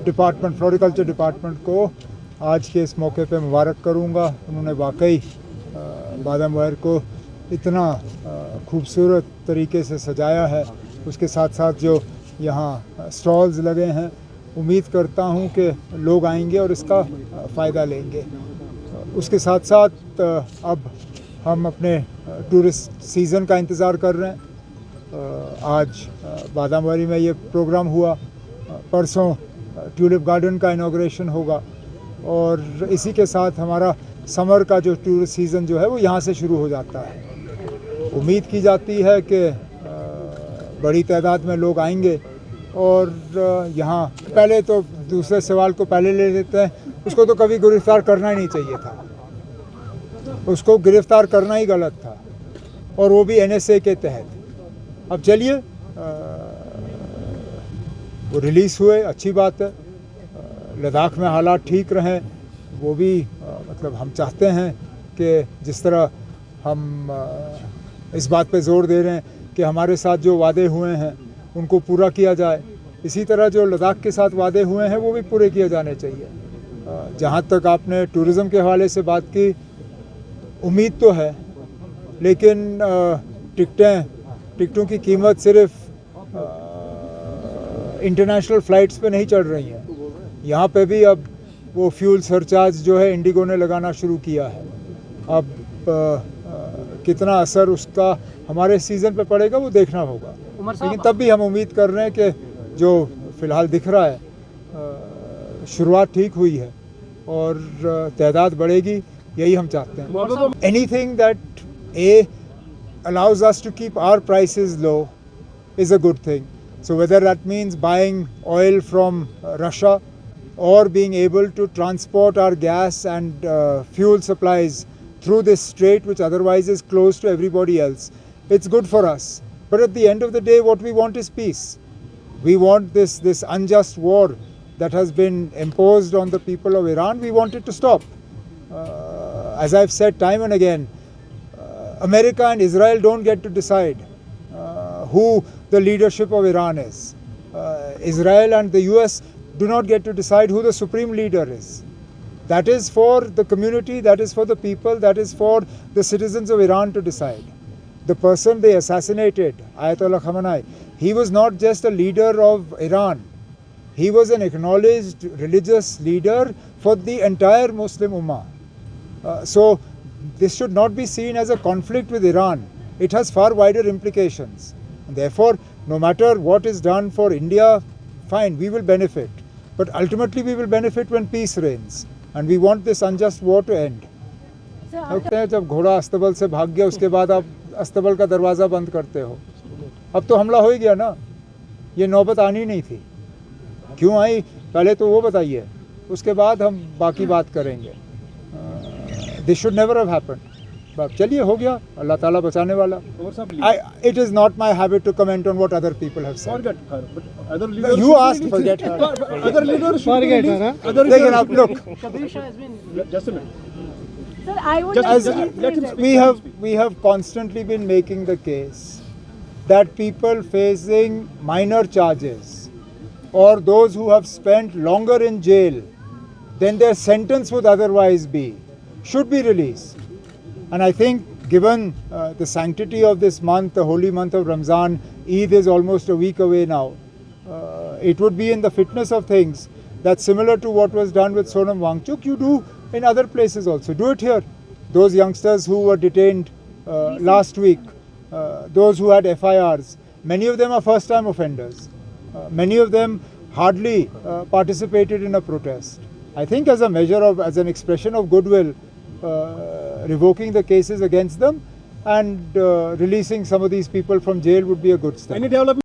Department, floriculture department को आज के इस मौके पे मुबारक करूँगा। उन्होंने वाकई बादाम वायर को इतना खूबसूरत तरीके से सजाया है। उसके साथ साथ जो यहाँ स्टॉल्स लगे हैं, उम्मीद करता हूँ कि लोग आएंगे और इसका फ़ायदा लेंगे। उसके साथ साथ अब हम अपने टूरिस्ट सीज़न का इंतज़ार कर रहे हैं। आज बादामवारी में ये प्रोग्राम हुआ, परसों ट्यूलिप गार्डन का इनॉग्रेशन होगा और इसी के साथ हमारा समर का जो टूरिस्ट सीज़न जो है वो यहाँ से शुरू हो जाता है। उम्मीद की जाती है कि बड़ी तादाद में लोग आएंगे और यहाँ पहले तो दूसरे सवाल को पहले ले लेते हैं, उसको तो कभी गिरफ्तार करना ही नहीं चाहिए था, उसको गिरफ्तार करना ही गलत था और वो भी NSA के तहत। अब चलिए वो रिलीज़ हुए, अच्छी बात है। लद्दाख में हालात ठीक रहें, वो भी मतलब हम चाहते हैं कि जिस तरह हम इस बात पे ज़ोर दे रहे हैं कि हमारे साथ जो वादे हुए हैं उनको पूरा किया जाए, इसी तरह जो लद्दाख के साथ वादे हुए हैं वो भी पूरे किए जाने चाहिए। जहाँ तक आपने टूरिज़्म के हवाले से बात की, उम्मीद तो है, लेकिन टिकटों की कीमत सिर्फ इंटरनेशनल फ़्लाइट्स पे नहीं चढ़ रही हैं, यहाँ पे भी अब वो फ्यूल सरचार्ज जो है इंडिगो ने लगाना शुरू किया है। अब कितना असर उसका हमारे सीज़न पे पड़ेगा वो देखना होगा, लेकिन तब भी हम उम्मीद कर रहे हैं कि जो फ़िलहाल दिख रहा है शुरुआत ठीक हुई है और तादाद बढ़ेगी, यही हम चाहते हैं। Anything that allows us to keep our prices low is a good thing. So whether that means buying oil from Russia or being able to transport our gas and fuel supplies through this strait which otherwise is closed to everybody else, it's good for us. But at the end of the day, what we want is peace. We want this unjust war that has been imposed on the people of Iran, we want it to stop. As I've said time and again, America and Israel don't get to decide who the leadership of Iran is. Israel and the US do not get to decide who the supreme leader is. That is for the community, that is for the people, that is for the citizens of Iran to decide. The person they assassinated, Ayatollah Khamenei, he was not just a leader of Iran. He was an acknowledged religious leader for the entire Muslim Ummah. So this should not be seen as a conflict with Iran. It has far wider implications. And therefore, no matter what is done for India, fine, we will benefit. But ultimately we will benefit when peace reigns. And we want this unjust war to end. जब घोड़ा अस्तबल से भाग गया उसके बाद आप अस्तबल का दरवाज़ा बंद करते हो। अब तो हमला हो ही गया ना, ये नौबत आनी नहीं थी। क्यों आई पहले तो वो बताइए, उसके बाद हम बाकी बात करेंगे। This should never have happened. But चलिए हो गया, अल्लाह ताला बचाने वाला। It is not my habit to comment on what other people have said. Forget her. But other leaders. You asked forget her. Other leaders Forget her. लेकिन आप look, Just a minute. Sir, I would Just like to let him speak. we have constantly been making the case that people facing minor charges or those who have spent longer in jail than their sentence would otherwise be should be released. And I think given the sanctity of this month, the holy month of Ramzan, Eid is almost a week away now, it would be in the fitness of things that similar to what was done with Sonam Wangchuk, you do in other places also. Do it here. Those youngsters who were detained last week, those who had FIRs, many of them are first-time offenders. Many of them hardly participated in a protest. I think as a measure of, as an expression of goodwill, revoking the cases against them and releasing some of these people from jail would be a good step. Any development?